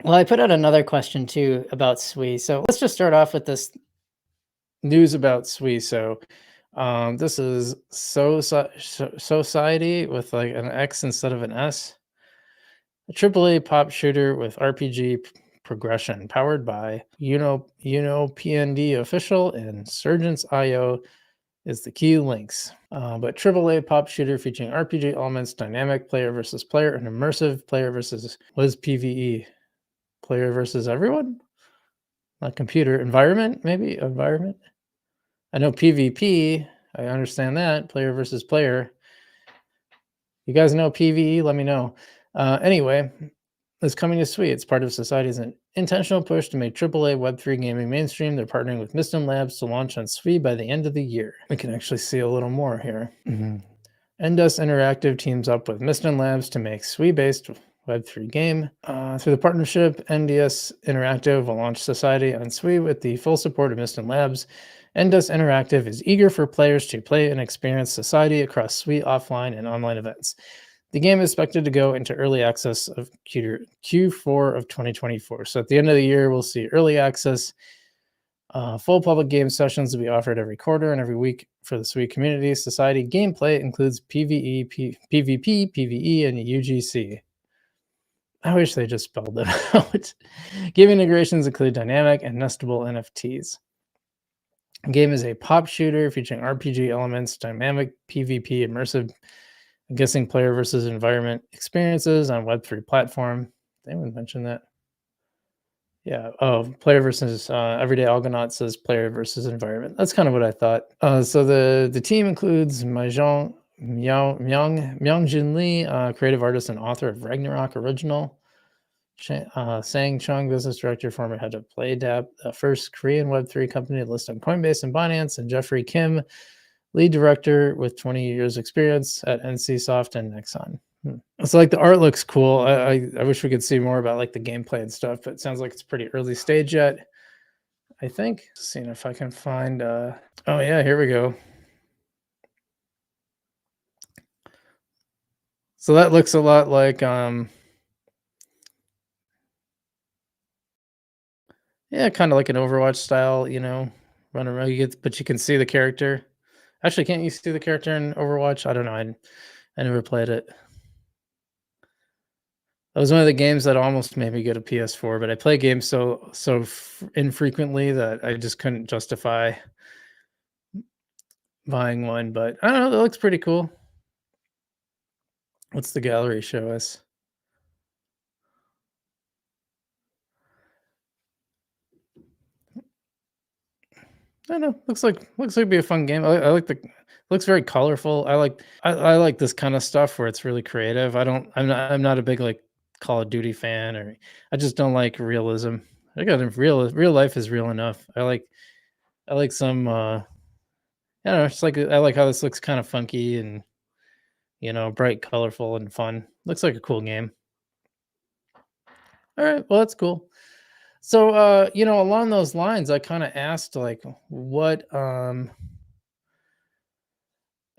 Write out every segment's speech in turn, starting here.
Well, I put out another question too about SUI. So let's just start off with this news about SUI. So this is Society with like an X instead of an S. A AAA pop shooter with RPG progression powered by PND official and Surgeons IO is the key links. But AAA pop shooter featuring RPG elements, dynamic player versus player, and immersive player versus what is PvE? Player versus everyone? Not computer environment, maybe environment. I know PvP. I understand that player versus player. You guys know PvE? Let me know. Anyway, it's coming to SUI. It's part of society's intentional push to make AAA Web3 gaming mainstream. They're partnering with Miston Labs to launch on SUI by the end of the year. We can actually see a little more here. Endus Interactive teams up with Miston Labs to make SUI-based Web3 game. Through the partnership, NDS Interactive will launch Society on SUI with the full support of Miston Labs. Endus Interactive is eager for players to play and experience Society across SUI offline and online events. The game is expected to go into early access of Q4 of 2024. So at the end of the year, we'll see early access. Full public game sessions will be offered every quarter and every week for the SUI community. Society gameplay includes PvE, PvP, PvE, and UGC. I wish they just spelled it out. Game integrations include dynamic and nestable NFTs. The game is a pop shooter featuring RPG elements, dynamic PvP, immersive, I'm guessing player versus environment experiences on Web3 platform. They would mention that. Yeah. Oh, player versus everyday Algonaut says player versus environment. That's kind of what I thought. So the team includes Myung Jin Lee, creative artist and author of Ragnarok original. Sang Chung, business director, former head of PlayDAP, the first Korean Web3 company to list on Coinbase and Binance, and Jeffrey Kim, lead director with 20 years experience at NCSoft and Nexon. So like the art looks cool. I wish we could see more about like the gameplay and stuff, but it sounds like it's pretty early stage yet. I think. Seeing if I can find oh yeah, here we go. So that looks a lot like yeah, kind of like an Overwatch style, you know, run around, but you can see the character. Actually, can't you see the character in Overwatch? I don't know. I never played it. That was one of the games that almost made me get a PS4, but I play games so infrequently that I just couldn't justify buying one. But I don't know, that looks pretty cool. What's the gallery show us? I don't know. Looks like it'd be a fun game. I like the looks very colorful. I like this kind of stuff where it's really creative. I'm not a big like Call of Duty fan, or I just don't like realism. I got real life is real enough. I like some I don't know, it's like I like how this looks kind of funky and you know, bright, colorful, and fun. Looks like a cool game. All right, well that's cool. So you know, along those lines, I kind of asked like what I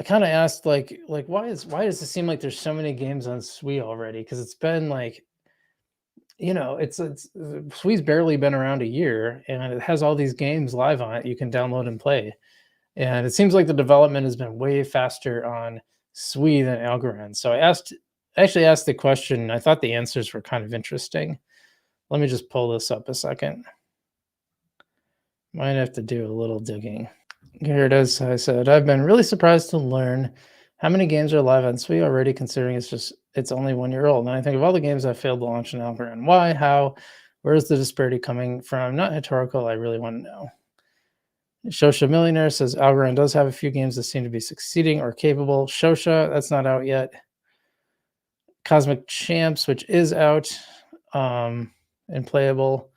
kind of asked like why does it seem like there's so many games on SUI already? Because it's been like, you know, it's SUI's barely been around a year, and it has all these games live on it you can download and play. And it seems like the development has been way faster on SUI than Algorand. So I actually asked the question. I thought the answers were kind of interesting. Let me just pull this up a second. Might have to do a little digging. Here it is. I said, I've been really surprised to learn how many games are live on SUI already, considering it's only 1 year old. And I think of all the games that failed to launch in Algorand, why, how, where's the disparity coming from? Not rhetorical. I really want to know. Shosha Millionaire says Algorand does have a few games that seem to be succeeding or capable. Shosha, that's not out yet. Cosmic Champs, which is out and playable.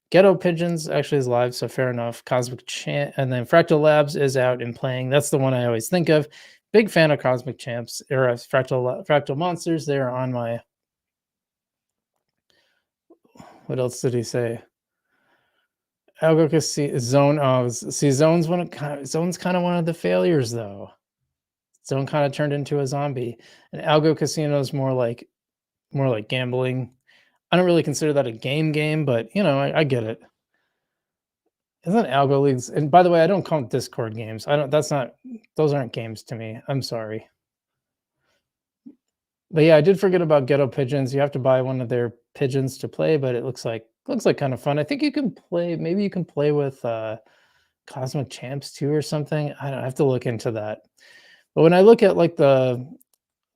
Ghetto Pigeons actually is live, so fair enough. Cosmic Champ, and then Fractal Labs is out and playing. That's the one I always think of. Big fan of Cosmic Champs or Fractal Monsters. They are on my. What else did he say? Algo Zone. Oh, see, Zone's kind of one of the failures though. Zone kind of turned into a zombie, and Algo Casino is more like gambling. I don't really consider that a game, but you know, I get it. Isn't algo leagues? And by the way, I don't count Discord games. I don't. That's not. Those aren't games to me. I'm sorry. But yeah, I did forget about Ghetto Pigeons. You have to buy one of their pigeons to play, but it looks like kind of fun. I think you can play. Maybe you can play with Cosmic Champs too or something. I don't I have to look into that. But when I look at like the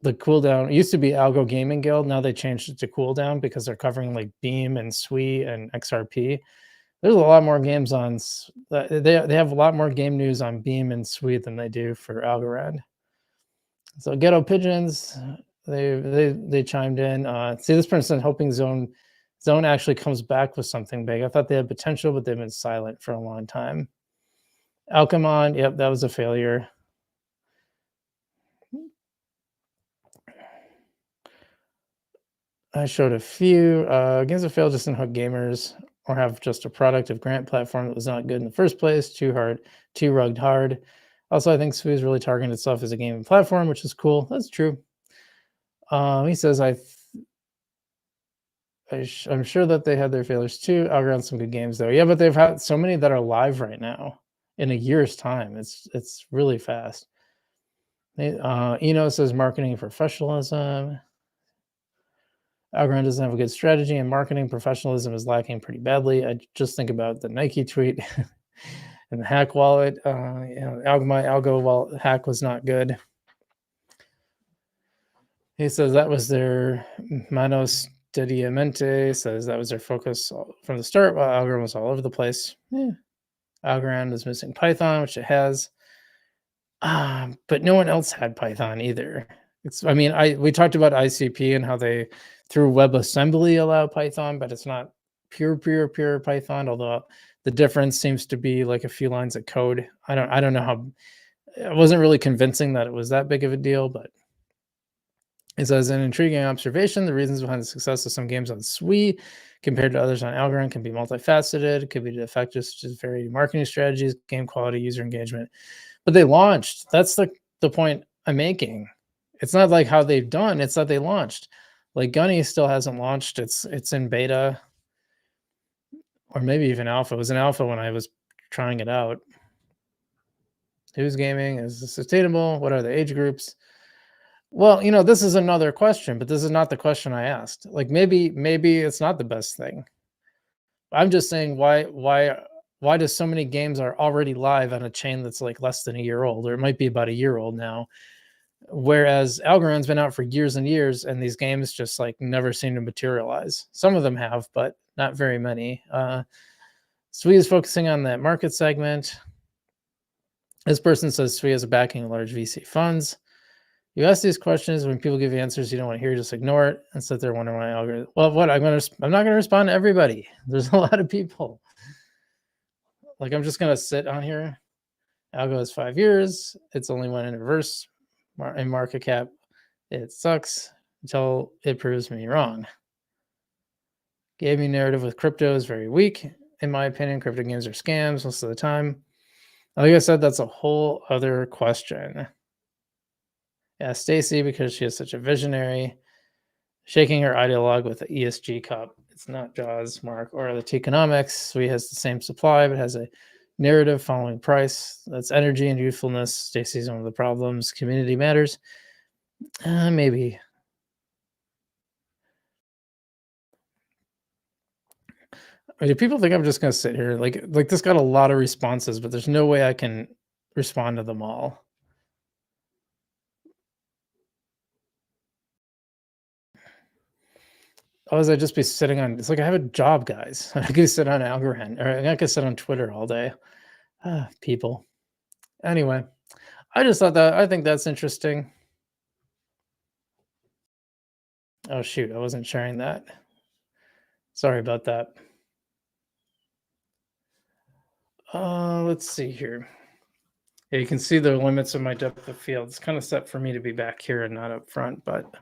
cooldown, it used to be Algo Gaming Guild. Now they changed it to cooldown because they're covering like Beam and SUI and XRP. There's a lot more games on. They have a lot more game news on Beam and SUI than they do for Algorand. So Ghetto Pigeons, they chimed in. See, this person hoping Zone actually comes back with something big. I thought they had potential, but they've been silent for a long time. Alchemon, yep, that was a failure. I showed a few. Games that failed just in hook gamers or have just a product of grant platform that was not good in the first place, too hard, too rugged hard. Also, I think SUI is really targeting itself as a gaming platform, which is cool. That's true. He says, I'm sure that they had their failures too. Algorand some good games though. Yeah, but they've had so many that are live right now in a year's time. It's really fast. Eno says marketing professionalism. Algorand doesn't have a good strategy, and marketing professionalism is lacking pretty badly. I just think about the Nike tweet and the hack wallet. My algo wallet hack was not good. He says that was their manos dediamente, says that was their focus from the start, while Algorand was all over the place. Algorand is missing Python, which it has. But no one else had Python either. We talked about ICP and how they through WebAssembly allow Python, but it's not pure Python. Although the difference seems to be like a few lines of code. I don't know how. It wasn't really convincing that it was that big of a deal, but it says an intriguing observation. The reasons behind the success of some games on SUI compared to others on Algorand can be multifaceted. It could be the effective, just varied marketing strategies, game quality, user engagement. But they launched. That's the point I'm making. It's not like how they've done. It's that they launched. Like Gunny still hasn't launched. It's in beta, or maybe even alpha. It was in alpha when I was trying it out. Who's gaming? Is it sustainable? What are the age groups? Well, this is another question, but this is not the question I asked. Like maybe it's not the best thing. I'm just saying why does so many games are already live on a chain that's like less than a year old, or it might be about a year old now, whereas Algorand's been out for years and years, and these games just like never seem to materialize. Some of them have, but not very many. SUI is focusing on that market segment. This person says SUI has a backing of large VC funds. You ask these questions, when people give you answers you don't want to hear, just ignore it and sit there wondering why algorithm. Well, what I'm not going to respond to everybody. There's a lot of people. Like I'm just going to sit on here. Algo is 5 years. It's only went in reverse in market cap. It sucks until it proves me wrong. Gaming narrative with crypto is very weak. In my opinion, crypto games are scams most of the time. Like I said, that's a whole other question. Yeah, Stacy, because she is such a visionary, shaking her ideologue with the ESG cup. It's not Jaws, Mark, or the Tokenomics. SUI has the same supply, but has a narrative following price. That's energy and youthfulness. Stacy's one of the problems. Community matters. Maybe. Do people think I'm just going to sit here? Like this got a lot of responses, but there's no way I can respond to them all. Otherwise, I'd just be sitting on. It's like I have a job, guys. I could sit on Algorand, or I could sit on Twitter all day. People. Anyway, I think that's interesting. Oh shoot, I wasn't sharing that. Sorry about that. Let's see here. Yeah, you can see the limits of my depth of field. It's kind of set for me to be back here and not up front, but